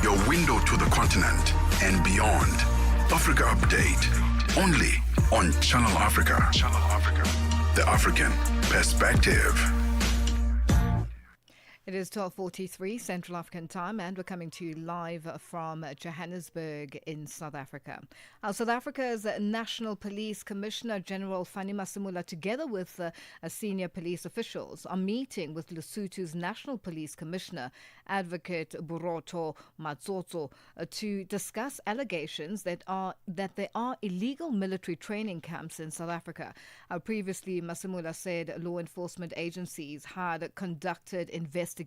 Your window to the continent and beyond. Africa Update. Only on Channel Africa. Channel Africa. The African perspective. It is 12:43 Central African Time, and we're coming to you live from Johannesburg in South Africa. South Africa's National Police Commissioner General Fanny Masemula, together with senior police officials, are meeting with Lesotho's National Police Commissioner, Advocate Boroto Matsotso, to discuss allegations that there are illegal military training camps in South Africa. Previously, Masemula said law enforcement agencies had conducted investigations,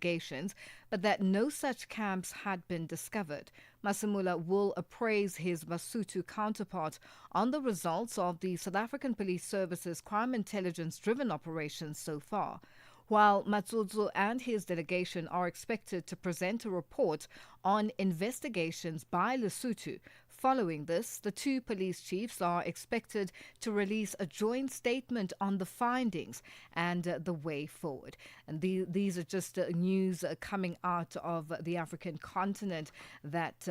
but that no such camps had been discovered. Masemula will appraise his Basotho counterpart on the results of the South African Police Service's crime intelligence-driven operations so far. While Matsotso and his delegation are expected to present a report on investigations by Lesotho. Following this, the two police chiefs are expected to release a joint statement on the findings and the way forward. And these are just news coming out of the African continent that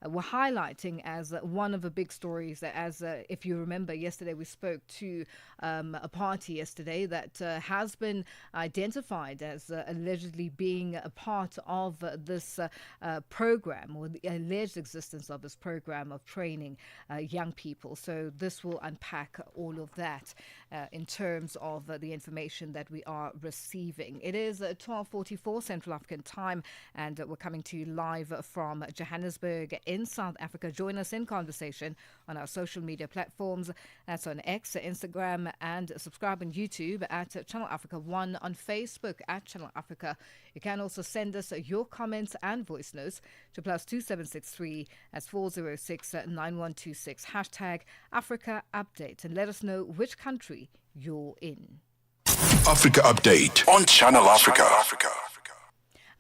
we're highlighting as one of the big stories. As if you remember, yesterday we spoke to a party yesterday that has been identified as allegedly being a part of this program, or the alleged existence of this program of training young people. So this will unpack all of that in terms of the information that we are receiving. It is 12:44 Central African Time, and we're coming to you live from Johannesburg in South Africa. Join us in conversation on our social media platforms. That's on X, Instagram, and subscribe on YouTube at Channel Africa 1, on Facebook at Channel Africa. You can also send us your comments and voice notes to +2763 at 406-9126 #Africa Update, and let us know which country you're in. Africa Update on Channel Africa.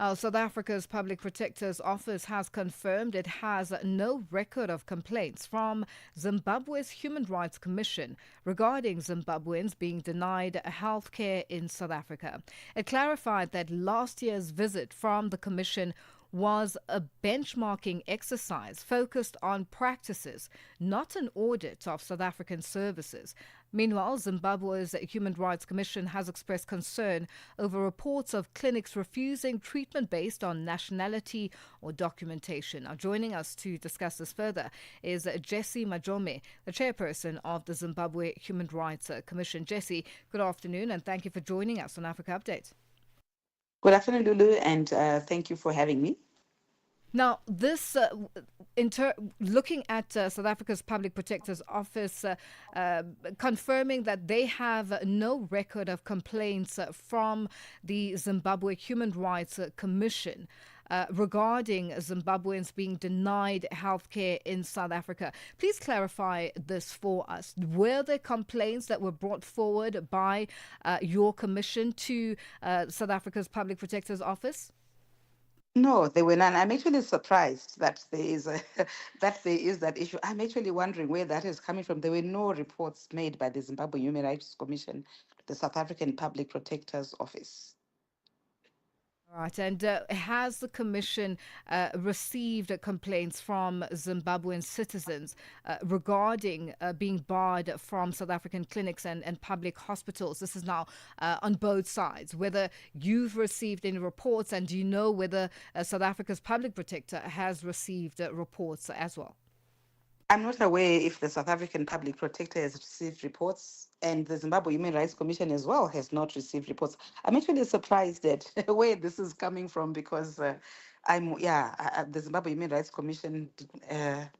South Africa's Public Protector's Office has confirmed it has no record of complaints from Zimbabwe's Human Rights Commission regarding Zimbabweans being denied health care in South Africa. It clarified that last year's visit from the Commission was a benchmarking exercise focused on practices, not an audit of South African services. Meanwhile, Zimbabwe's Human Rights Commission has expressed concern over reports of clinics refusing treatment based on nationality or documentation. Now, joining us to discuss this further is Jessie Majome, the chairperson of the Zimbabwe Human Rights Commission. Jessie, good afternoon and thank you for joining us on Africa Update. Good afternoon, Lulu, and thank you for having me. Now, this, looking at South Africa's Public Protector's Office confirming that they have no record of complaints from the Zimbabwe Human Rights Commission regarding Zimbabweans being denied healthcare in South Africa. Please clarify this for us. Were there complaints that were brought forward by your commission to South Africa's Public Protector's Office? No, there were none. I'm actually surprised that there is that issue. I'm actually wondering where that is coming from. There were no reports made by the Zimbabwe Human Rights Commission to the South African Public Protector's Office. Right, and has the Commission received complaints from Zimbabwean citizens regarding being barred from South African clinics and public hospitals? This is now on both sides. Whether you've received any reports, and do you know whether South Africa's Public Protector has received reports as well? I'm not aware if the South African Public Protector has received reports, and the Zimbabwe Human Rights Commission as well has not received reports. I'm actually surprised at where this is coming from, because the Zimbabwe Human Rights Commission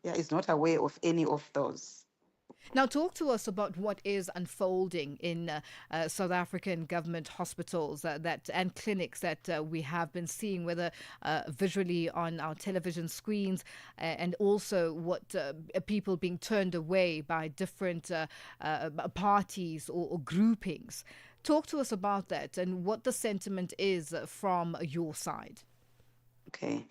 is not aware of any of those. Now, talk to us about what is unfolding in South African government hospitals and clinics that we have been seeing, whether visually on our television screens, and also what people being turned away by different parties or groupings. Talk to us about that and what the sentiment is from your side. Okay,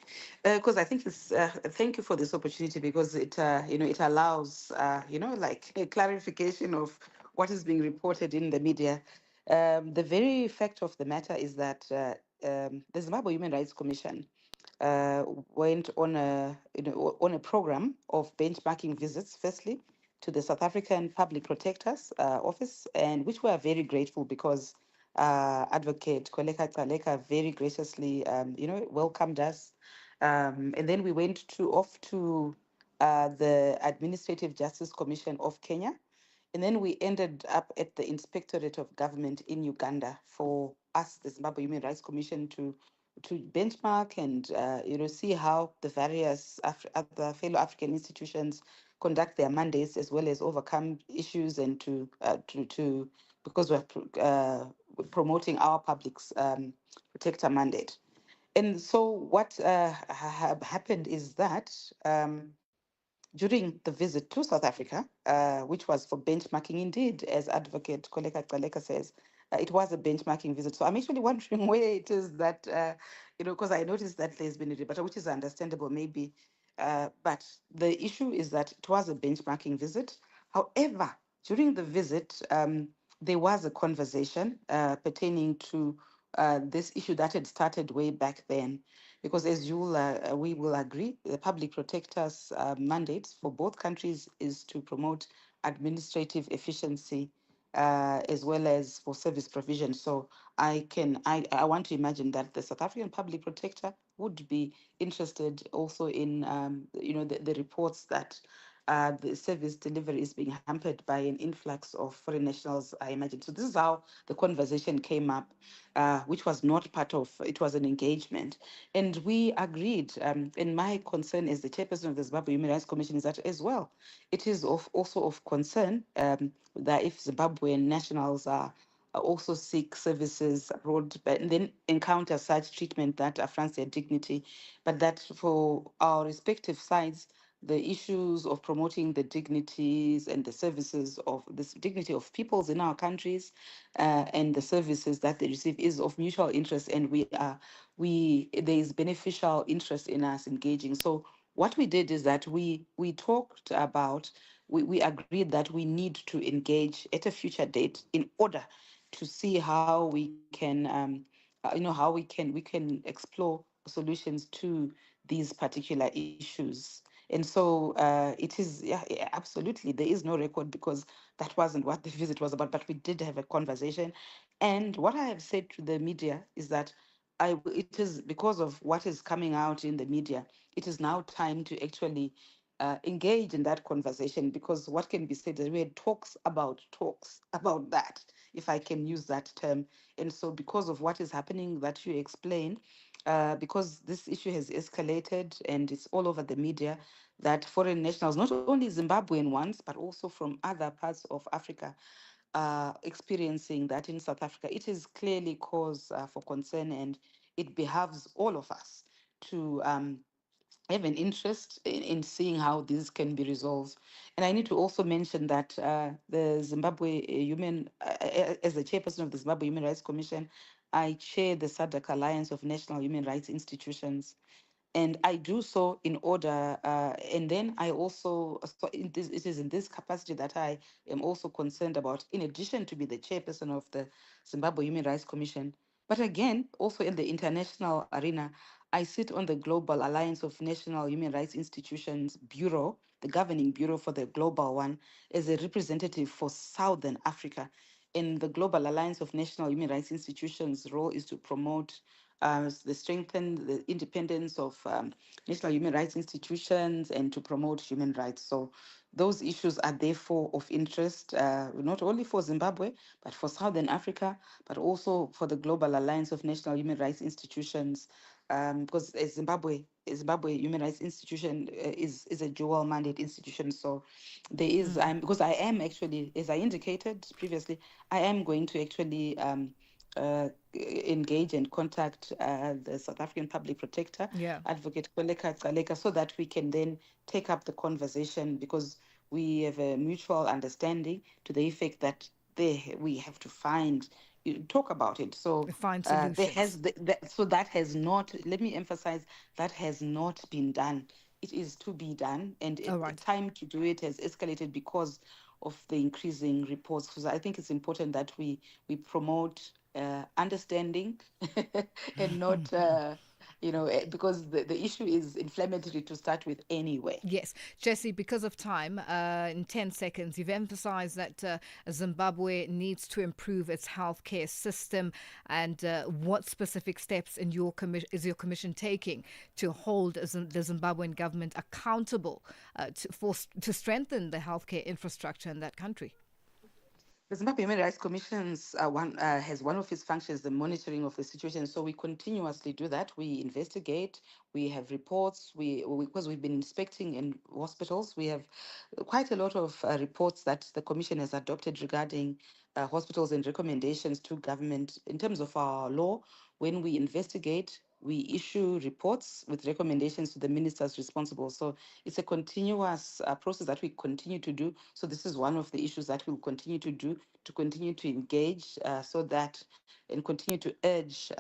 because I think it's thank you for this opportunity, because it it allows like a clarification of what is being reported in the media. The very fact of the matter is that the Zimbabwe Human Rights Commission went on a program of benchmarking visits, firstly to the South African Public Protector's Office, and which we are very grateful, because Advocate Koleka Kaleka very graciously, welcomed us. And then we went off to the Administrative Justice Commission of Kenya. And then we ended up at the Inspectorate of Government in Uganda for us, the Zimbabwe Human Rights Commission, to benchmark and see how the various other fellow African institutions conduct their mandates, as well as overcome issues, and to because we're promoting our public's protector mandate. And so what happened is that during the visit to South Africa, which was for benchmarking, indeed, as Advocate Koleka Kaleka says, it was a benchmarking visit. So I'm actually wondering where it is that, because I noticed that there's been a rebuttal, which is understandable maybe, but the issue is that it was a benchmarking visit. However, during the visit, there was a conversation pertaining to this issue that had started way back then, because as we will agree, the Public Protector's mandate for both countries is to promote administrative efficiency as well as for service provision. So I want to imagine that the South African Public Protector would be interested also in the reports that the service delivery is being hampered by an influx of foreign nationals, I imagine. So this is how the conversation came up, which was not part of, it was an engagement. And we agreed, and my concern as the chairperson of the Zimbabwe Human Rights Commission is that as well, it is also of concern that if Zimbabwean nationals also seek services abroad, but then encounter such treatment that affronts their dignity, but that for our respective sides, the issues of promoting the dignities and the services of this dignity of peoples in our countries, and the services that they receive is of mutual interest, and there is beneficial interest in us engaging. So what we did is that we talked about, we agreed that we need to engage at a future date in order to see how we can how we can explore solutions to these particular issues. And so it is, yeah, absolutely, there is no record because that wasn't what the visit was about, but we did have a conversation. And what I have said to the media is that it is because of what is coming out in the media, it is now time to actually engage in that conversation, because what can be said is we had talks about that, if I can use that term. And so because of what is happening that you explained, because this issue has escalated and it's all over the media, that foreign nationals, not only Zimbabwean ones, but also from other parts of Africa, are experiencing that in South Africa. It is clearly cause for concern, and it behoves all of us to have an interest in seeing how this can be resolved. And I need to also mention that the Zimbabwe as the chairperson of the Zimbabwe Human Rights Commission, I chair the SADC Alliance of National Human Rights Institutions. And I do so in order, and then I also, so it is in this capacity that I am also concerned about, in addition to be the chairperson of the Zimbabwe Human Rights Commission. But again, also in the international arena, I sit on the Global Alliance of National Human Rights Institutions Bureau, the governing bureau for the global one, as a representative for Southern Africa. And the Global Alliance of National Human Rights Institutions' role is to promote the strengthen the independence of national human rights institutions and to promote human rights. So those issues are therefore of interest, not only for Zimbabwe, but for Southern Africa, but also for the Global Alliance of National Human Rights Institutions, because Zimbabwe Human Rights Institution is a dual mandate institution. So there is, because I am actually, as I indicated previously, I am going to actually engage and contact the South African Public Protector, Advocate Koleka Tsaleka, so that we can then take up the conversation, because we have a mutual understanding to the effect that we have to talk about it. So find solutions. So that has not, let me emphasize, that has not been done. It is to be done, and the time to do it has escalated because of the increasing reports. Because I think it's important that we promote understanding and not because the issue is inflammatory to start with anyway. Yes. Jesse, because of time, in 10 seconds, you've emphasized that Zimbabwe needs to improve its healthcare system, and what specific steps is your commission taking to hold the Zimbabwean government accountable to strengthen the healthcare infrastructure in that country? The Zimbabwe Human Rights Commission has one of its functions, the monitoring of the situation. So we continuously do that. We investigate. We have reports. Because we've been inspecting in hospitals, we have quite a lot of reports that the Commission has adopted regarding hospitals and recommendations to government. In terms of our law, when we investigate, we issue reports with recommendations to the ministers responsible. So it's a continuous process that we continue to do. So this is one of the issues that we'll continue to do, to continue to engage and continue to urge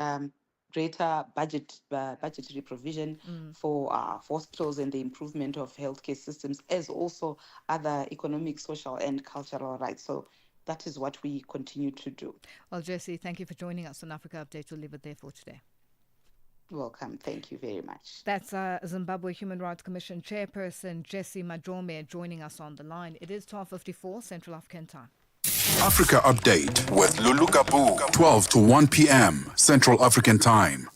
greater budgetary provision for hospitals and the improvement of healthcare systems, as also other economic, social, and cultural rights. So that is what we continue to do. Well, Jesse, thank you for joining us on Africa Update. We'll leave it there for today. Welcome. Thank you very much. That's Zimbabwe Human Rights Commission Chairperson Jesse Majome joining us on the line. It is 12:54 Central African Time. Africa Update with Lulu Gaboo, 12 to 1 p.m. Central African Time.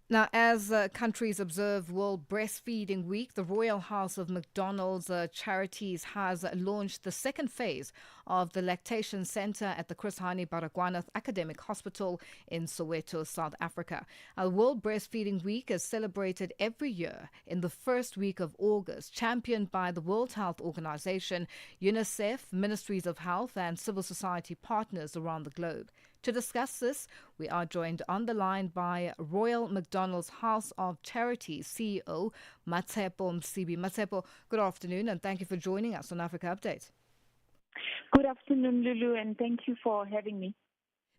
Now, as countries observe World Breastfeeding Week, the Royal House of McDonald's Charities has launched the second phase of the Lactation Centre at the Chris Hani Baragwanath Academic Hospital in Soweto, South Africa. World Breastfeeding Week is celebrated every year in the first week of August, championed by the World Health Organization, UNICEF, Ministries of Health and civil society partners around the globe. To discuss this, we are joined on the line by Royal McDonald's House of Charity CEO Matshepo Msibi. Matshepo, good afternoon and thank you for joining us on Africa Update. Good afternoon, Lulu, and thank you for having me.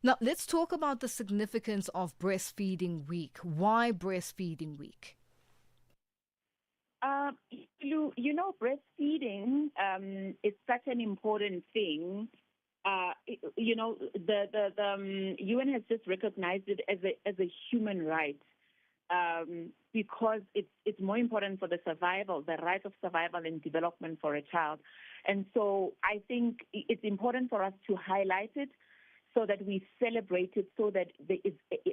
Now, let's talk about the significance of Breastfeeding Week. Why Breastfeeding Week? You know, breastfeeding is such an important thing. You know, the UN has just recognized it as a human right because it's more important for the survival, the right of survival and development for a child. And so I think it's important for us to highlight it so that we celebrate it, so that there is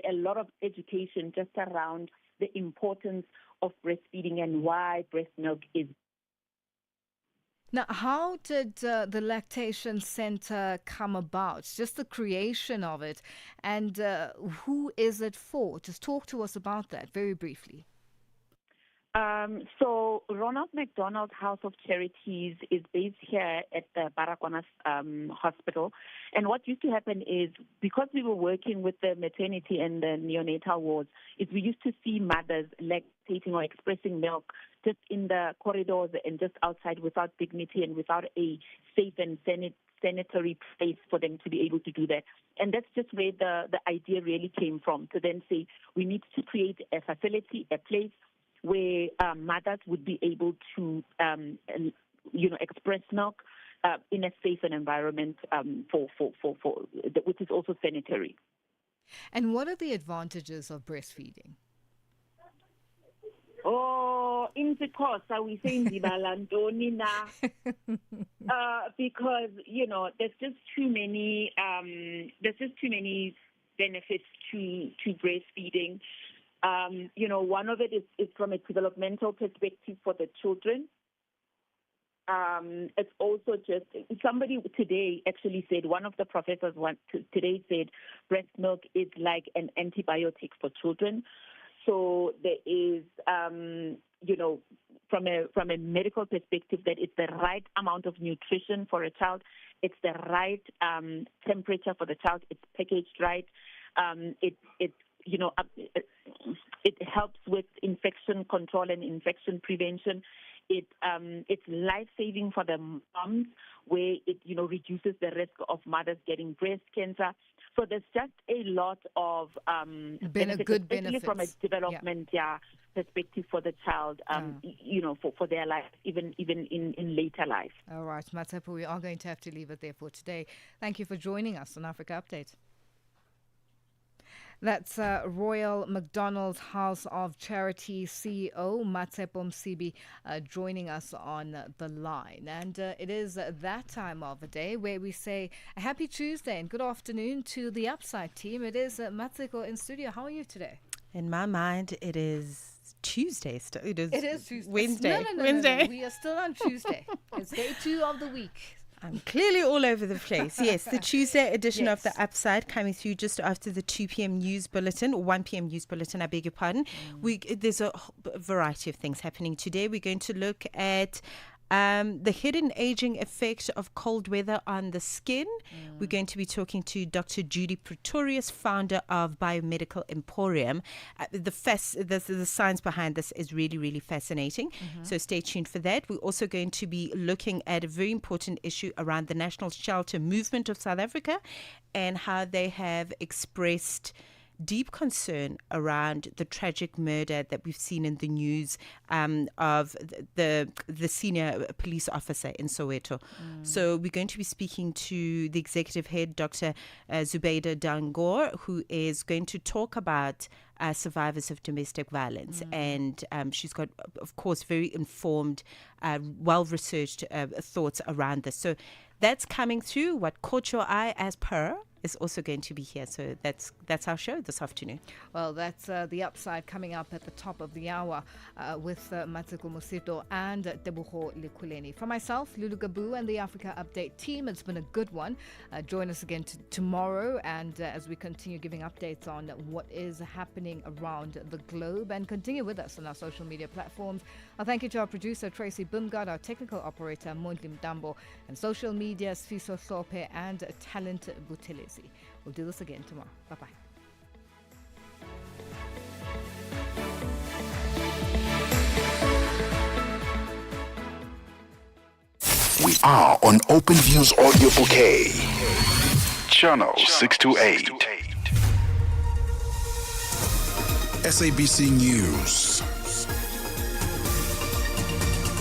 a lot of education just around the importance of breastfeeding and why breast milk is. Now, how did the Lactation Center come about? Just the creation of it, and who is it for? Just talk to us about that very briefly. So Ronald McDonald House of Charities is based here at the Baragwanath Hospital. And what used to happen is, because we were working with the maternity and the neonatal wards, is we used to see mothers lactating or expressing milk just in the corridors and just outside without dignity and without a safe and sanitary place for them to be able to do that. And that's just where the idea really came from, to then say we need to create a facility, a place where mothers would be able to, express milk in a safe environment which is also sanitary. And what are the advantages of breastfeeding? Oh, in the course, we say because there's just too many benefits to breastfeeding. One of it is from a developmental perspective for the children. It's also just, somebody today actually said, one of the professors today said, breast milk is like an antibiotic for children. So there is, from a medical perspective, that it's the right amount of nutrition for a child. It's the right temperature for the child. It's packaged right. It helps with infection control and infection prevention. It's life-saving for the moms, where it reduces the risk of mothers getting breast cancer. So there's just a lot of benefits, especially from a development perspective for the child, for their life, even in later life. All right, Matshepo, we are going to have to leave it there for today. Thank you for joining us on Africa Update. That's Royal McDonald's House of Charity CEO Matshepo Msibi joining us on the line. And it is that time of the day where we say a happy Tuesday and good afternoon to the Upside team. It is Matseko in studio. How are you today? In my mind, it is Tuesday. It is Tuesday. Wednesday. Wednesday. No. We are still on Tuesday. It's day 2 of the week. I'm clearly all over the place. Yes, the Tuesday edition of The Upside coming through just after the 2 p.m. news bulletin, or 1 p.m. news bulletin, I beg your pardon. There's a variety of things happening today. We're going to look at the hidden aging effect of cold weather on the skin. We're going to be talking to Dr. Judy Pretorius, founder of Biomedical Emporium. The science behind this is really, really fascinating. So stay tuned for that. We're also going to be looking at a very important issue around the National Shelter Movement of South Africa and how they have expressed deep concern around the tragic murder that we've seen in the news of the senior police officer in Soweto. So we're going to be speaking to the executive head, Dr. Zubaida Dangor, who is going to talk about survivors of domestic violence. And she's got, of course, very informed, well-researched thoughts around this. So that's coming through. What caught your eye as per is also going to be here. So that's our show this afternoon. Well, that's the Upside coming up at the top of the hour with Matseko Mosito and Teboho Lekuleni. For myself, Lulu Gaboo and the Africa Update team, it's been a good one. Join us again tomorrow and as we continue giving updates on what is happening around the globe, and continue with us on our social media platforms. Thank you to our producer, Tracy Bumgard, our technical operator, Mondli Mdambo, and social media, Sfiso Sope and Talent Butelis. democracy. We'll do this again tomorrow. Bye-bye. We are on Open Views Audio Bouquet. Channel 628. SABC News.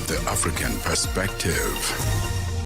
The African Perspective.